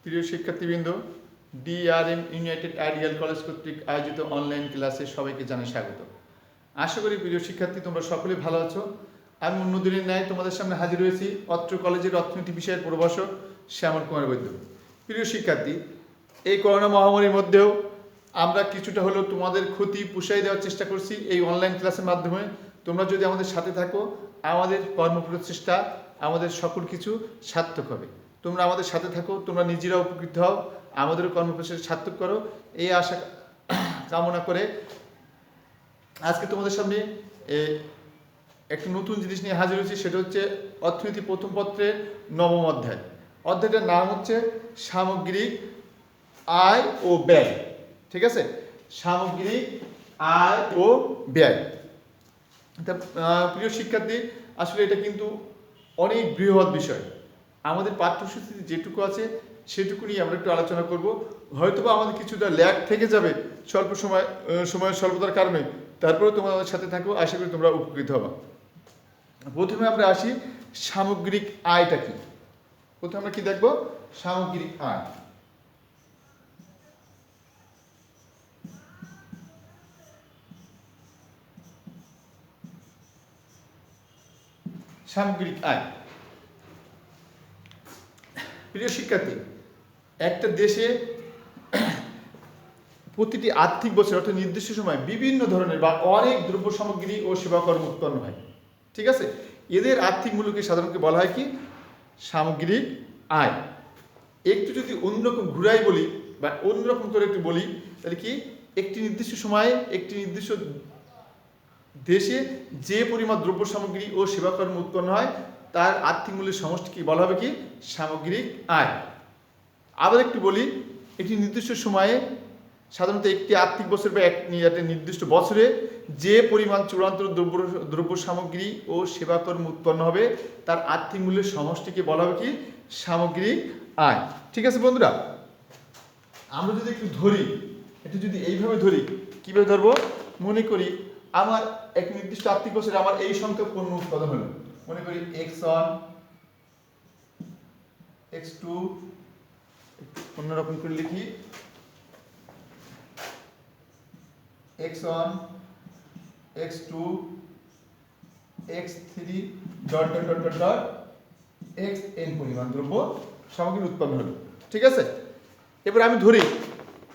প্রিয় শিক্ষার্থীবৃন্দ, DRM United ideal college কর্তৃক আয়োজিত অনলাইন ক্লাসে সবাইকে জানাই স্বাগত। আশা করি প্রিয় শিক্ষার্থী তোমরা সকলেই ভালো আছো। আমি অন্যদিনের ন্যায় তোমাদের সামনে হাজির হয়েছি অত্র কলেজের অর্থনীতি বিষয়ের প্রভাষক শ্যামল কুমার বৈদ্য। প্রিয় শিক্ষার্থী, এই করোনা মহামারীর মধ্যেও আমরা কিছুটা হলেও তোমাদের ক্ষতি পুষাই দেওয়ার চেষ্টা করছি এই অনলাইন ক্লাসের মাধ্যমে। তোমরা যদি আমাদের সাথে থাকো, আমাদের কর্মপ্রচেষ্টা, আমাদের সকল কিছু সার্থক হবে। তোমরা আমাদের সাথে থাকো, তোমরা নিজেরা উপকৃত হও, আমাদেরও কর্মপ্রচেষ্টা সার্থক করো, এই আশা কামনা করে আজকে তোমাদের সামনে একটা নতুন জিনিস নিয়ে হাজির হয়েছি। সেটা হচ্ছে অর্থনীতি প্রথম পত্রের 9ম অধ্যায়। অধ্যায়টার নাম হচ্ছে সামগ্রিক আয় ও ব্যয়। ঠিক আছে, সামগ্রিক আয় ও ব্যয়। প্রিয় শিক্ষার্থী, আসলে এটা কিন্তু অনেক বৃহৎ বিষয়। আমাদের পাঠ্যসূচিতে যেটুকু আছে সেটুকু নিয়ে আমরা একটু আলোচনা করব। হয়তোবা আমাদের কিছুটা ল্যাগ থেকে যাবে স্বল্প সময়ের স্বল্পতার কারণে, তারপরেও তোমরা আমাদের সাথে থাকো, আশা করি তোমরা উপকৃত হবা। প্রথমে আমরা আসি সামগ্রিক আয়টা কি। প্রথমে আমরা কি দেখব? সামগ্রিক আয়। সামগ্রিক আয়। প্রিয় শিক্ষার্থী, একটা দেশে প্রতিটি আর্থিক বছর অর্থাৎ নির্দিষ্ট সময় বিভিন্ন ধরনের বা অনেক দ্রব্য সামগ্রী ও সেবাকর্ম উৎপন্ন হয়। ঠিক আছে, এদের আর্থিক মূল্যকে সাধারণত বলা হয় কি? সামগ্রিক আয়। একটু যদি অন্যরকম ঘুরাই বলি বা অন্যরকম করে একটু বলি, তাহলে কি? একটি নির্দিষ্ট সময়ে একটি নির্দিষ্ট দেশে যে পরিমাণ দ্রব্য সামগ্রী ও সেবাকর্ম উৎপন্ন হয় তার আর্থিক মূল্যের সমষ্টিকে বলা হবে কি? সামগ্রিক আয়। আবার একটু বলি, একটি নির্দিষ্ট সময়ে সাধারণত একটি আর্থিক বছর বা একটা নির্দিষ্ট বছরে যে পরিমাণ চূড়ান্ত দ্রব্য সামগ্রী ও সেবাকর্ম উৎপন্ন হবে তার আর্থিক মূল্যের সমষ্টিকে বলা হবে কি? সামগ্রিক আয়। ঠিক আছে বন্ধুরা, আমরা যদি একটু ধরি, একটু যদি এইভাবে ধরি, কিভাবে ধরবো? মনে করি আমার এক নির্দিষ্ট আর্থিক বছরে আমার এই সংখ্যক পণ্য উৎপাদন হলো। মনে করি x1 x2, অন্যরকম করে লিখি, x1 x2 x3 dot dot dot dot dot xn পরিমাণ দ্রব্য সামগ্রী উৎপন্ন হলো। ঠিক আছে, এবার আমি ধরি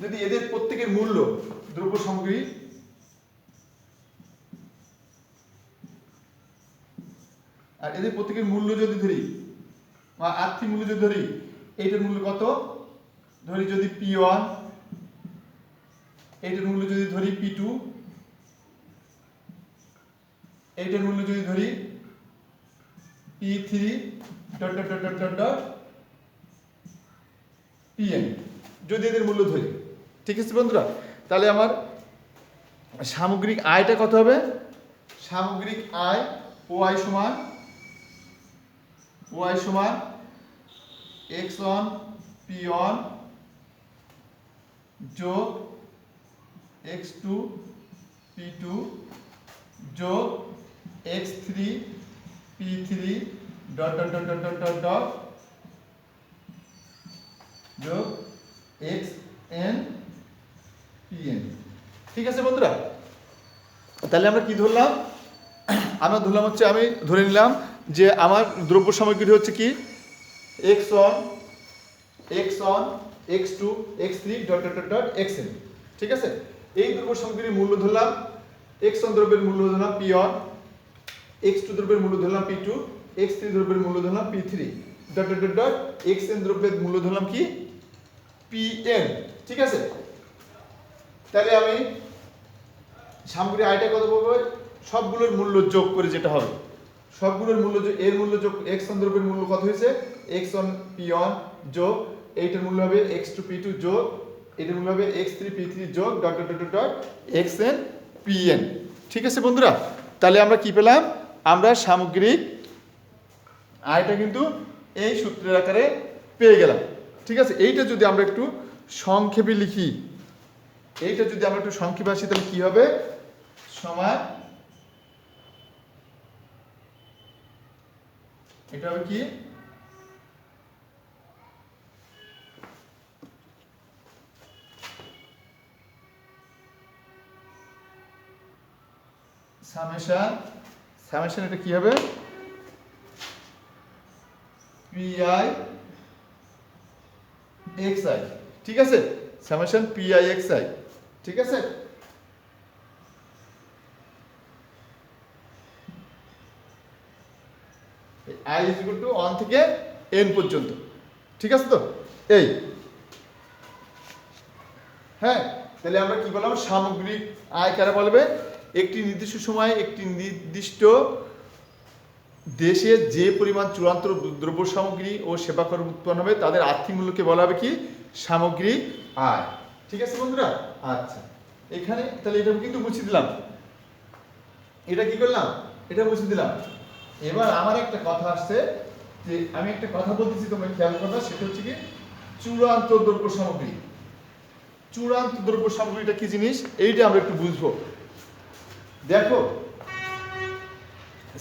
যদি এদের প্রত্যেকের মূল্য দ্রব্য সামগ্রী আর এদের প্রত্যেকের মূল্য যদি ধরি বা আর্থিক মূল্য যদি ধরি, এইটার মূল্য কত? ধরি যদি P1, এইটার মূল্য যদি ধরি P2, এইটার মূল্য যদি ধরি P3 dot dot dot dot dot Pn, যদি এদের মূল্য ধরি। ঠিক আছে বন্ধুরা, তাহলে আমার সামগ্রিক আয়টা কত হবে? সামগ্রিক আয় ওয়াই সমান x1 P1 যোগ x2 P2 যোগ x3 P3 dot dot dot dot dot dot dot যোগ xn Pn। ঠিক আছে বন্ধুরা, তাহলে আমরা কি ধরলাম? আমরা ধরলাম হচ্ছে, আমি ধরে নিলাম যে আমার দ্রব্য সামগ্রী হচ্ছে কি? x1 x2 x3 dot dot dot dot xn। ঠিক আছে, এই দ্রব্য সামগ্রীর মূল্য ধরলাম, x1 দ্রব্যের মূল্য ধরলাম P1, x2 দ্রব্যের মূল্য ধরলাম P2, x3 দ্রব্যের মূল্য ধরলাম P3 dot dot dot dot xn দ্রব্যের মূল্য ধরলাম কি? Pn। ঠিক আছে, তাহলে আমি সামগ্রিক আয়টা কত পাবো? সবগুলোর মূল্য যোগ করে যেটা হবে, সবগুলোর মূল্য এর মূল্য যোগ, x1 দ্রব্যের মূল্য কত হয়েছে? x1 P1 যোগ এইটার মূল্য হবে x2 P2 যোগ এটার মূল্য হবে x3 P3 যোগ dot dot dot dot xn Pn। ঠিক আছে বন্ধুরা, তাহলে আমরা কি পেলাম? আমরা সামগ্রিক আয়টা কিন্তু এই সূত্রের আকারে পেয়ে গেলাম। ঠিক আছে, এইটা যদি আমরা একটু সংক্ষেপে লিখি, এইটা যদি আমরা একটু সংক্ষেপে আসি, তাহলে কি হবে? সমান, এটা হবে কি? সামেশন এটা কি হবে, পিআই এক্স আই, ঠিক আছে, সামেশন পিআই এক্স আই, ঠিক আছে। আই ইজ ইকুয়াল টু 1 থেকে n পর্যন্ত, ঠিক আছে তো। এই হ্যাঁ, তাহলে আমরা কি বললাম, সামগ্রিক আয় কারা বলবে, একটি নির্দিষ্ট সময়ে একটি নির্দিষ্ট দেশে যে পরিমাণ চূড়ান্ত দ্রব্য সামগ্রী ও সেবাকর উৎপন্ন হবে তাদের আর্থিক মূল্যকে বলা হবে কি, সামগ্রিক আয়, ঠিক আছে বন্ধুরা। আচ্ছা, এখানে তাহলে এটা কিন্তু মুছে দিলাম, এটা কি করলাম, এটা মুছে দিলাম। এবার আমার একটা কথা আসছে, যে আমি একটা কথা বলতেছি তোমরা খেয়াল করবে, সেটা হচ্ছে কি চূড়ান্ত দ্রব্য সামগ্রী। চূড়ান্ত দ্রব্য সামগ্রীটা কি জিনিস, এইটা আমরা একটু বুঝবো। দেখো,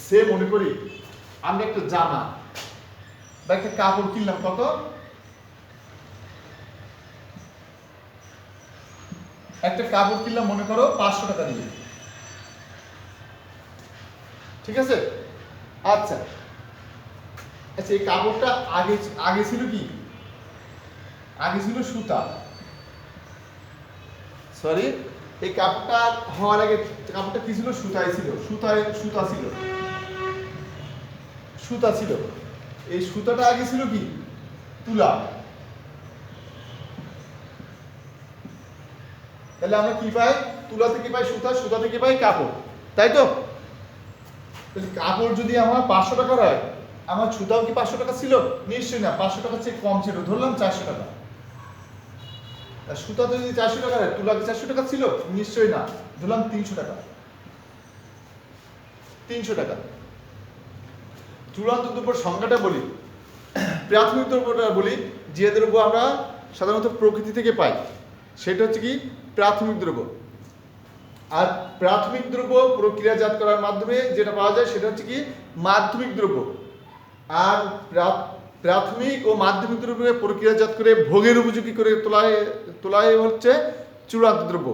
সে মনে করি আমরা একটা জামা বা একটা কাপড় কিনলাম, কত, একটা কাপড় কিনলাম মনে করো 500 টাকা দিয়ে, ঠিক আছে। আচ্ছা আচ্ছা, এই কাপড়টা আগে আগে ছিল কি, আগে ছিল সুতা, সরি, এই কাপড়টা হওয়ার আগে কাপড়টা কি ছিল, সুতায় ছিল, সুতা ছিল। এই সুতাটা আগে ছিল কি, তুলা। তাহলে আমরা কি পাই, তুলা থেকে পাই সুতা, সুতা থেকে পাই কাপড়, তাই তো। কাপড় যদি আমার 500 টাকার হয়, আমার সুতাও কি 500 টাকা ছিল, নিশ্চয়ই না, 500 টাকার চেয়ে কম ছিল, ধরলাম 400 টাকা। সুতা যদি 400 টাকা হয়, তুলা কি 400 টাকা ছিল, নিশ্চয়ই না, ধরলাম 300 টাকা। 300 টাকা। চূড়ান্ত দ্রব্যের সংজ্ঞাটা বলি, প্রাথমিক দ্রব্যটা বলি, যে দ্রব্য আমরা সাধারণত প্রকৃতি থেকে পাই সেটা হচ্ছে কি প্রাথমিক দ্রব্য। আর প্রাথমিক দ্রব্য প্রক্রিয়াজাত করার মাধ্যমে যেটা পাওয়া যায় সেটা হচ্ছে কি মাধ্যমিক দ্রব্য। আর প্রাথমিক ও মাধ্যমিক দ্রব্যকে প্রক্রিয়াজাত করে ভোগের উপযোগী করে তোলাই হচ্ছে চূড়ান্ত দ্রব্য,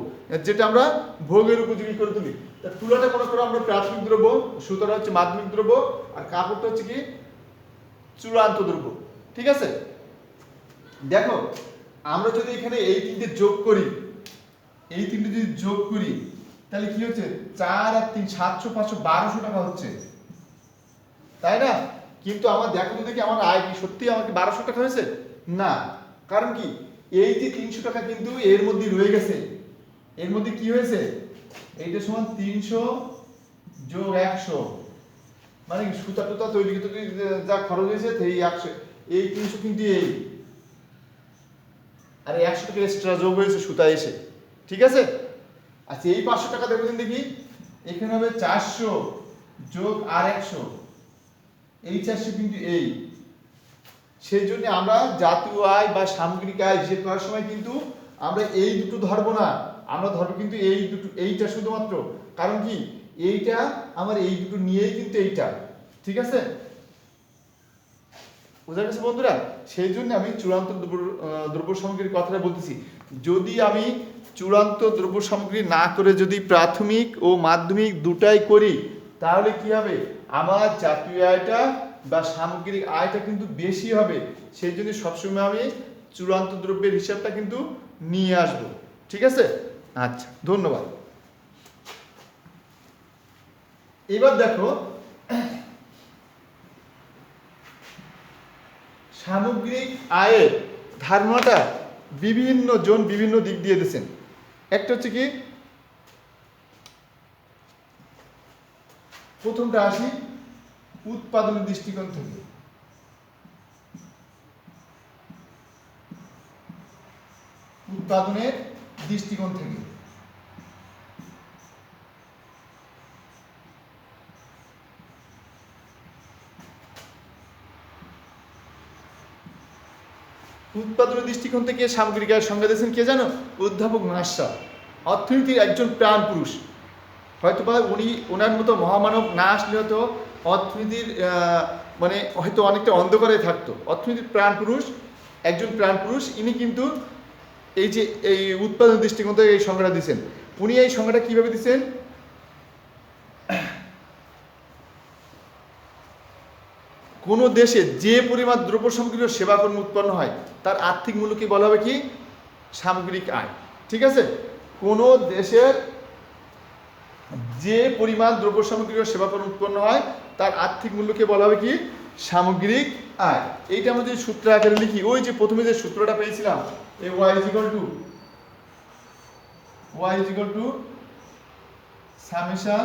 যেটা আমরা ভোগের উপযোগী করে তুলি। তুলাটা মনে করো আমরা প্রাথমিক দ্রব্য, সুতাটা হচ্ছে মাধ্যমিক দ্রব্য, আর কাপড়টা হচ্ছে কি চূড়ান্ত দ্রব্য, ঠিক আছে। দেখো, আমরা যদি এখানে এই তিনটে যোগ করি, এই তিনটে যদি যোগ করি তাহলে কি হচ্ছে, 4 আর 3 700 500 1200 টাকা হচ্ছে, তাই না। কিন্তু আমার দেখো তো দেখি, আমার আয় কি সত্যি আমাকে 1200 টাকা হয়েছে না, কারণ কি এই যে 300 টাকা কিন্তু এর মধ্যে রয়ে গেছে, এর মধ্যে কি হয়েছে, এইটা সমান 300 যোগ 100, মানে সুতা টুতা তৈরি করতে যা খরচ হয়েছে সেই 100, এই 300 কিন্তু এই, আর 100 টাকা এক্সট্রা যোগ হয়েছে সুতা এসে, ঠিক আছে। আচ্ছা, এই 500 টাকা দেখবেন দেখি, এখানে হবে 400 যোগ আর 100, এই 400 কিন্তু এই। সেই জন্য আমরা জাতীয় আয় বা সামগ্রিক আয় হিসেব করার সময় কিন্তু আমরা এই দুটো ধরবো না, আমরা ধরবো কিন্তু এই দুটো, এইটা শুধুমাত্র, কারণ কি এইটা আমার এই দুটো নিয়েই কিন্তু এইটা, ঠিক আছে, বুঝা গেছে বন্ধুরা। সেই জন্য আমি চূড়ান্ত দ্রব্য সামগ্রীর কথাটা বলতেছি। যদি আমি চূড়ান্ত দ্রব্য সামগ্রী না করে যদি প্রাথমিক ও মাধ্যমিক দুটাই করি, তাহলে কি হবে, আমার জাতীয় আয়টা বা সামগ্রিক আয়টা কিন্তু বেশি হবে। সেই জন্য সবসময় আমি চূড়ান্ত দ্রব্যের হিসাবটা কিন্তু নিয়ে আসবো, ঠিক আছে। আচ্ছা, ধন্যবাদ। এবার দেখো, সামগ্রিক আয়ের ধারণাটা বিভিন্ন জন বিভিন্ন দিক দিয়ে দিয়েছেন। একটা হচ্ছে কি, প্রথমটা আসি উৎপাদনের দৃষ্টিকোণ থেকে। উৎপাদনের দৃষ্টিকোণ থেকে উৎপাদনের দৃষ্টিকোণ থেকে সামগ্রিক আয়ের সংজ্ঞা দিয়েছেন কে জানো, অধ্যাপক নাসা, অর্থনীতির একজন প্রাণ পুরুষ। হয়তো বা উনি, ওনার মতো মহামানব না আসলে হয়তো অর্থনীতির মানে হয়তো অনেকটা অন্ধকারে থাকতো। অর্থনীতির প্রাণ পুরুষ, একজন প্রাণ পুরুষ, ইনি কিন্তু এই যে এই উৎপাদন দৃষ্টিকোণ থেকে এই সংজ্ঞাটা দিয়েছেন। উনি এই সংজ্ঞাটা কিভাবে দিয়েছেন, কোনো দেশে যে পরিমাণ দ্রব্য সামগ্রী ও সেবাকর্ম উৎপন্ন হয় তার আর্থিক মূল্যকে বলা হবে কি? সামগ্রিক আয়। ঠিক আছে, কোনো দেশের যে পরিমাণ দ্রব্য সামগ্রী ও সেবাকর্ম উৎপন্ন হয় তার আর্থিক মূল্যকে বলা হবে কি? সামগ্রিক আয়। এইটা আমরা যদি সূত্র আকারে লিখি, ওই যে প্রথমে যে সূত্রটা পেয়েছিলাম, এই y is equal to summation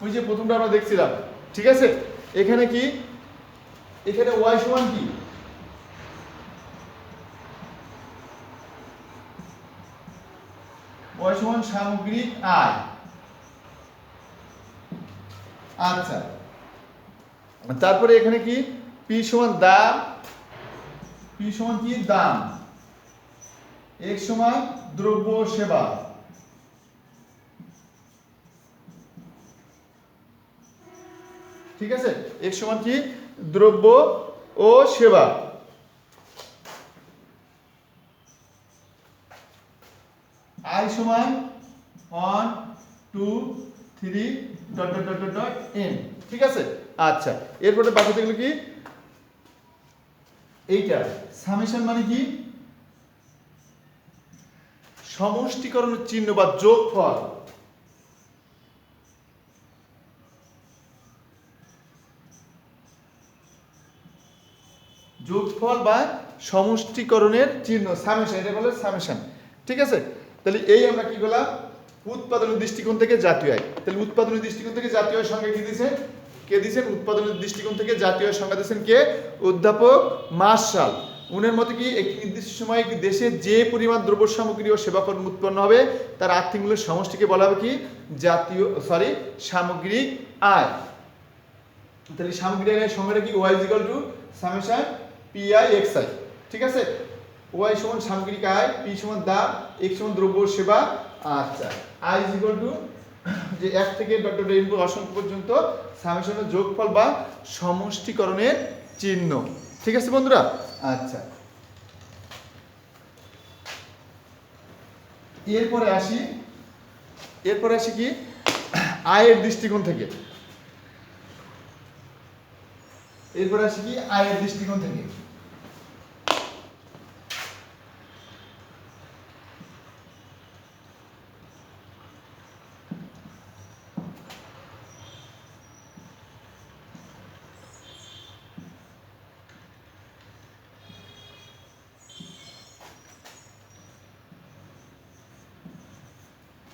ওই যে প্রথমটা আমরা দেখছিলাম। ঠিক আছে, এখানে কি, এখানে y সমান কি? y সমান সামগ্রিক আয়। আচ্ছা, তারপরে এখানে কি? p সমান দাম, p সমান কি? দাম। x সমান দ্রব্য ও সেবা। ঠিক আছে, x সমান কি? দ্রব্য ও সেবা। i সমান 1 2 3 dot dot dot dot dot n। ঠিক আছে, আচ্ছা, এরপরে বাকি থাকলো কি? এইটা সামেশন মানে কি? সমষ্টিকরণের চিহ্ন বা যোগফল। যোগফল বা সমষ্টিকরণের চিহ্ন, সামেশন, এটা বলে সামেশন। ঠিক আছে, তাহলে এই আমরা কি বললাম? উৎপাদনের দৃষ্টিকোণ থেকে জাতীয় আয়। তাহলে উৎপাদনের দৃষ্টিকোণ থেকে জাতীয় আয়ের সংজ্ঞা কি দিয়েছেন? কে দিয়েছেন? উৎপাদনের দৃষ্টিকোণ থেকে জাতীয় আয়ের সংজ্ঞা দিয়েছেন কে? অধ্যাপক মার্শাল। উনার মতে কি, একটি নির্দিষ্ট সময়ে একটি দেশে যে পরিমাণ দ্রব্য সামগ্রী ও সেবাকর্ম উৎপন্ন হবে তার আর্থিক মূল্যের সমষ্টিকে বলা হবে কি? সামগ্রিক আয়। তাহলে সামগ্রিক আয়ের সংজ্ঞাটা কি? y is equal to summation pi xi। ঠিক আছে, y সমান সামগ্রিক আয়, p সমান দাম, x সমান দ্রব্য ও সেবা। আচ্ছা, i is equal to যে 1 থেকে ডট ডট n অসংখ্য পর্যন্ত সামেশনের যোগফল বা সমষ্টিকরণের চিহ্ন। ঠিক আছে বন্ধুরা? আচ্ছা, এরপরে আসি কি? আয়ের দৃষ্টিকোণ থেকে। এরপরে আসি কি? আয়ের দৃষ্টিকোণ থেকে।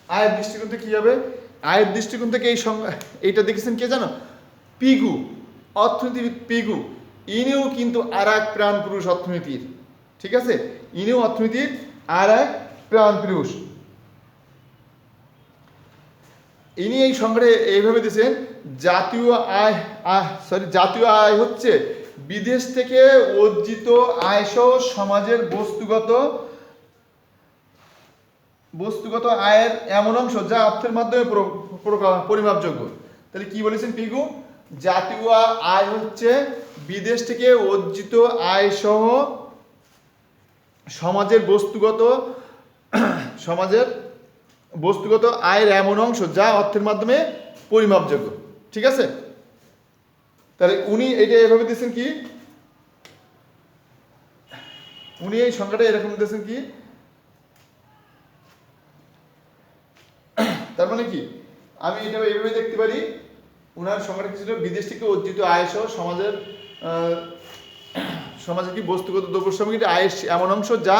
আয়ের দৃষ্টিকোণ থেকে কি হবে? আয়ের দৃষ্টিকোণ থেকে এই সংজ্ঞা, এইটা দেখেছেন কে জানো? পিগু, অর্থনীতিবিদ পিগু। ইনিও কিন্তু আর এক প্রাণ পুরুষ অর্থনীতির। ঠিক আছে, ইনিও অর্থনীতির আর এক প্রাণ পুরুষ। ইনি এই সংজ্ঞাটা এইভাবে দিয়েছেন, জাতীয় আয় হচ্ছে বিদেশ থেকে অর্জিত আয়সহ সমাজের বস্তুগত আয়ের এমন অংশ যা অর্থের মাধ্যমে পরিমাপযোগ্য। তাহলে কি বলেছেন পিগু? জাতীয় আয় হচ্ছে বিদেশ থেকে অর্জিত আয় সহ সমাজের বস্তুগত আয়ের এমন অংশ যা অর্থের মাধ্যমে পরিমাপযোগ্য। ঠিক আছে, তাহলে উনি এটা এভাবে দিয়েছেন কি? উনি এই সংখ্যাটা এরকম দিয়েছেন কি? তার মানে কি, আমি এটা এইভাবে দেখতে পারি, উনার সংখ্যাটা কি ছিল? বিদেশ থেকে অর্জিত আয় সহ সমাজের কি বস্তুগত দ্রব্য সামগ্রীর আয়ের এমন অংশ যা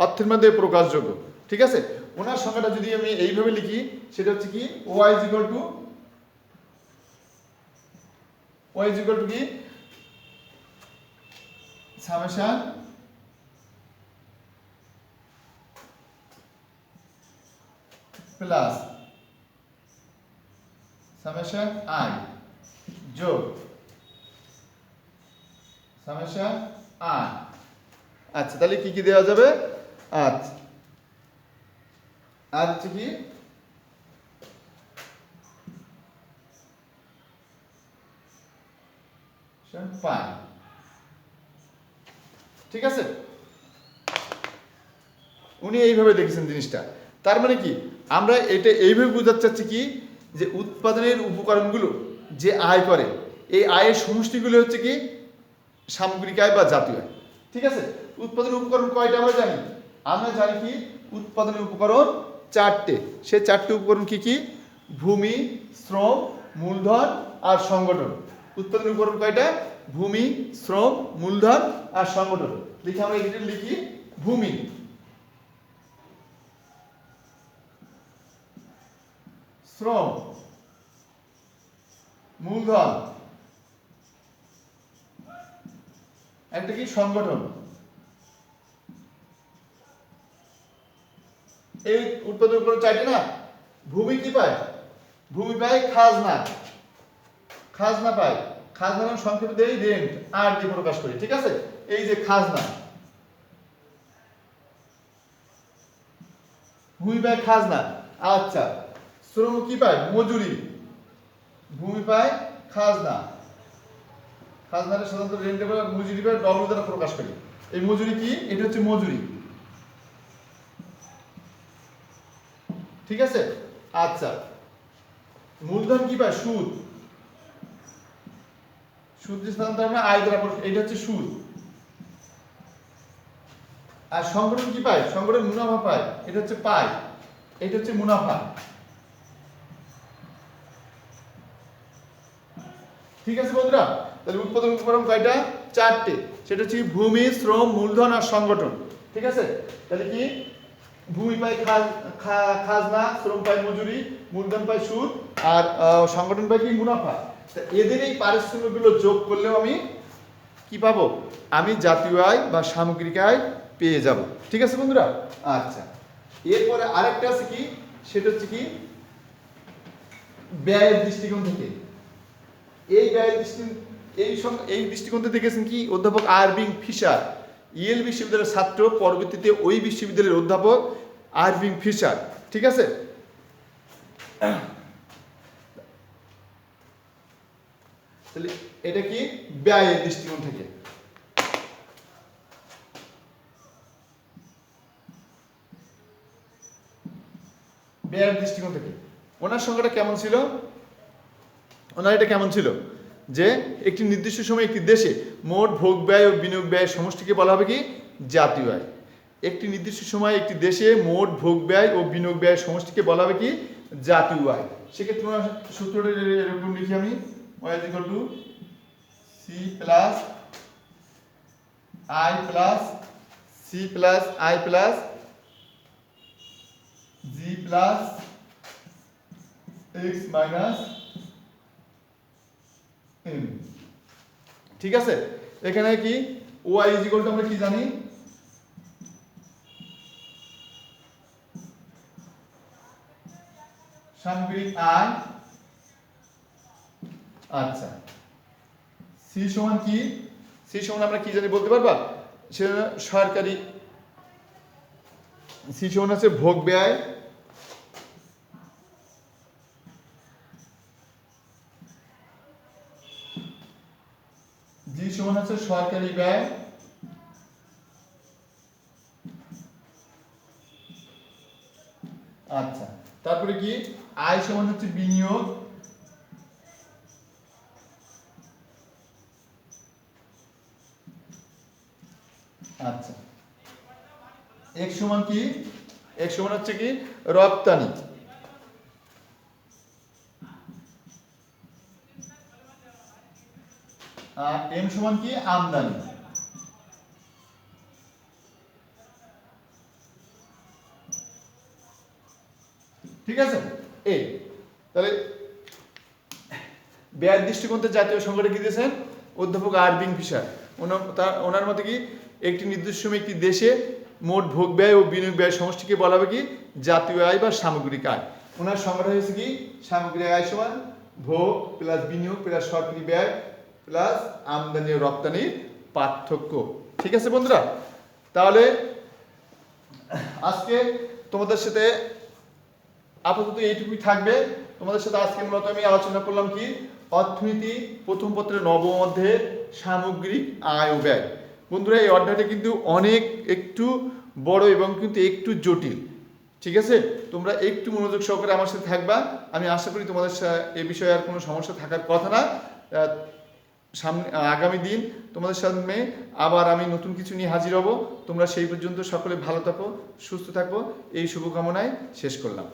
অর্থের মধ্যে প্রকাশযোগ্য। ঠিক আছে, ওনার সংখ্যাটা যদি আমি এইভাবে লিখি, সেটা হচ্ছে কি? y is equal to কি? সামেশন প্লাস সামেশন i যোগ সামেশন i। আচ্ছা, তাহলে কি কি দেওয়া যাবে? আচ্ছা, আর হচ্ছে কি? পাই। ঠিক আছে, উনি এইভাবে দেখেছেন জিনিসটা। তার মানে কি আমরা এটা এইভাবে বোঝাতে চাচ্ছি কি যে উৎপাদনের উপকরণগুলো যে আয় করে এই আয়ের সমষ্টিগুলো হচ্ছে কি সামগ্রিক আয় বা জাতীয় আয়। ঠিক আছে, উৎপাদনের উপকরণ কয়টা আমরা জানি কি উৎপাদনের উপকরণ চারটে। সে চারটে উপকরণ কি কি? ভূমি, শ্রম, মূলধন আর সংগঠন। উৎপাদনের উপকরণ কয়টা? ভূমি, শ্রম, মূলধন আর সংগঠন। লিখি আমরা এটা লিখি ভূমি, শ্রম, মূলধন, একটা কি সংগঠন। এই উৎপাদন উপকরণ চারটে না। ভূমি কি পায়? ভূমি পায় খাজনা, খাজনা পায়। খাজনা নাম সংক্ষেপে দেই রেন্ট, আর দিয়ে প্রকাশ করি। ঠিক আছে, এই যে খাজনা, ভূমি পায় খাজনা। আচ্ছা, শ্রম কি পায়? মজুরি। ভূমি পায় খাজনা, খাজনাটা সাধারণত রেন্টে পায়, মজুরি পায় ডবল দ্বারা প্রকাশ করি। এই মজুরি কি? এটা হচ্ছে মজুরি। ঠিক আছে, আচ্ছা, মূলধন কি পায়? সুদ। সুদ যে সাধারণত আমরা আয় দ্বারা প্রকাশ, এটা হচ্ছে সুদ। আর সংগঠন কি পায়? সংগঠন মুনাফা পায়, এটা হচ্ছে পায়, এটা হচ্ছে মুনাফা। ঠিক আছে বন্ধুরা, তাহলে উৎপাদন উপকরণ কয়টা? চারটে। সেটা হচ্ছে ভূমি, শ্রম, মূলধন আর সংগঠন। ঠিক আছে, তাহলে কি ভূমি পায় খাজনা, শ্রম পায় মজুরি, মূলধন পায় সুদ আর সংগঠন পায় কি? মুনাফা। এদের এই পারিশ্রমিকগুলো যোগ করলেও আমি কি পাবো? আমি জাতীয় আয় বা সামগ্রিক আয় পেয়ে যাব। ঠিক আছে বন্ধুরা, আচ্ছা, এরপরে আরেকটা আছে কি, সেটা হচ্ছে কি ব্যয়ের দৃষ্টিকোণ থেকে। এই ব্যয়ের এই দৃষ্টিকোণ থেকে দেখেছেন কি অধ্যাপক আরভিং ফিশার, ইয়েল বিশ্ববিদ্যালয়ের ছাত্র, পরবর্তীতে ওই বিশ্ববিদ্যালয়ের অধ্যাপক আরভিং ফিশার। ঠিক আছে, তাহলে এটা কি ব্যয়ের দৃষ্টিকোণ থেকে। ব্যয়ের দৃষ্টিকোণ থেকে ওনার সংখ্যাটা কেমন ছিল? ওনার এটা কেমন ছিল যে একটি নির্দিষ্ট সময় একটি দেশে মোট ভোগ ব্যয় ও বিনিয়োগ ব্যয়ের সমষ্টিকে বলা হবে কি? জাতীয় আয়। একটি নির্দিষ্ট সময় একটি দেশে মোট ভোগ ব্যয় ও বিনিয়োগ ব্যয়ের সমষ্টিকে বলা হবে কি? জাতীয় আয়। সেক্ষেত্রে সূত্রটা এরকম লিখি আমি, y = c plus i plus c plus i plus g plus x minus m। ঠিক আছে, এখানে কি y = আমরা কি জানি? সামগ্রিক আয়। আচ্ছা, c সমান কি? c সমান আমরা কি জানি বলতে পারবা? সেটা সরকারি, c সমান আছে ভোগ ব্যয় জি সমান আছে সরকারি ব্যয় আচ্ছা, তারপরে কি আয় সমান হচ্ছে বিনিয়োগ আচ্ছা, x সমান কি? x সমান হচ্ছে কি রপ্তানি, আর m সমান কি আমদানি। ঠিক আছে, এই তাহলে ব্যয়ের দৃষ্টিকোণ থেকে জাতীয় সংখ্যাটা কি দিয়েছেন অধ্যাপক আরভিং ফিশার। ওনার মতে কি একটি নির্দিষ্ট সময় একটি দেশে মোট ভোগ ব্যয় ও বিনিয়োগ ব্যয়ের সমষ্টিকে বলা হবে কি জাতীয় আয় বা সামগ্রিক আয়। ওনার সংজ্ঞাটা হয়েছে কি সামগ্রিক আয় সমান ভোগ প্লাস বিনিয়োগ প্লাস সরকারি ব্যয় প্লাস আমদানি ও রপ্তানির পার্থক্য। ঠিক আছে বন্ধুরা, তাহলে আজকে তোমাদের সাথে আপাতত এইটুকুই থাকবে। তোমাদের সাথে আজকে মূলত আমি আলোচনা করলাম কি অর্থনীতি প্রথম পত্রের নবম অধ্যায়ের সামগ্রিক আয় ও ব্যয়। বন্ধুরা এই অধ্যায়টা কিন্তু অনেক একটু বড় এবং কিন্তু একটু জটিল, ঠিক আছে? তোমরা একটু মনোযোগ সহকারে আমার সাথে থাকবা। আমি আশা করি তোমাদের এ বিষয়ে আর কোনো সমস্যা থাকার কথা না। সামনে আগামী দিন তোমাদের সামনে আবার আমি নতুন কিছু নিয়ে হাজির হব। তোমরা সেই পর্যন্ত সকলে ভালো থাকো, সুস্থ থাকো, এই শুভকামনায় শেষ করলাম।